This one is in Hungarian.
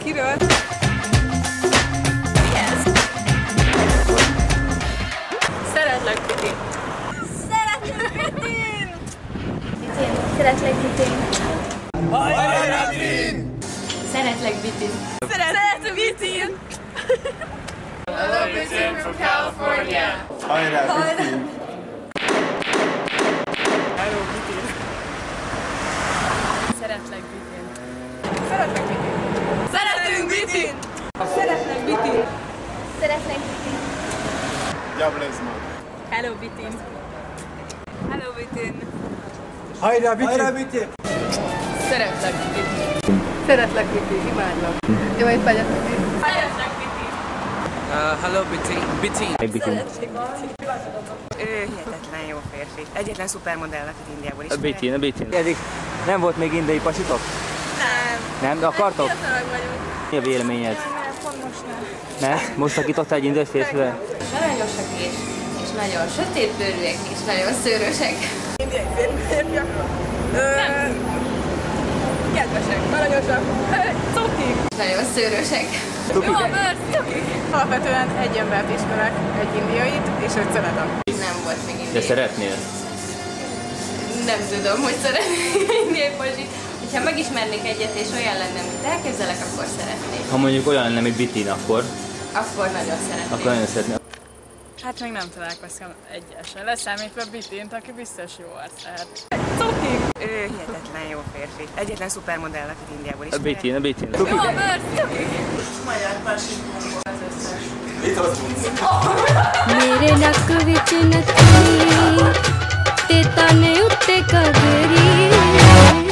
Kiről? Szeretlek, Bitin. Szeretlek, Bitin! Szeretlek, Bitin. Hajrá, Bitin! Szeretlek, Bitin. Szeretlek, Bitin! Hello, Bitin from California! Hajrá, Bitin! Hello, Bitin! Szeretlek, Bitin. Szeretlek, Bitin. Szeretünk, Bitin! Szeretlek, Bitin. Szeretlek, Bitin. Jablezma. Hello, Bitin. Hello, Bitin. Hajrá, Bitin! Hajrá, Bitin! Szeretlek, Bitin. Szeretlek, Bitin. Imádlak. Jó étvágyat, Bitin. Szeretlek, Bitin. Hello, Bitin. Bitin. Szeretlek, Bitin. Ő hihetetlen jó férfi. Egyetlen szupermodell, akit Indiából is. A Bitin. Eddig nem volt még indiai pasitok? Nem. Nem, de akartok? Fiatalak vagyunk. Mi a véleményed? Nem, pont most nem. Ne? Most szakítottál egy indiai férfivel? Aranyosak és nagyon sötétbőrűek és nagyon szőrösek. Indiai férfiak. Kedvesek, aranyosak, cukik. Nagyon szőrösek. Jó a bőr, cukik. Alapvetően egy embert ismerek, egy indiait, és őt szeretem. Nem volt még De indiai. szeretnél? Nem tudom, hogy szeretnék indiai pasit. Ha megismernék egyet és olyan lenne, mint elképzelek, akkor szeretnék. Ha mondjuk olyan lenne, mint Bitin, akkor Akkor nagyon szeretnék. nagyon szeretnél. Hát még nem találkoztam egyesen, leszámítva Bitint, aki biztos jó arc lehet. Cukik. Ő hihetetlen jó férfi. Egyetlen szupermodell, akit Indiából is. A Bitin. Jó a bőr, cukik. मेरे नक विच नथनी ते ताने उत्ते कगरी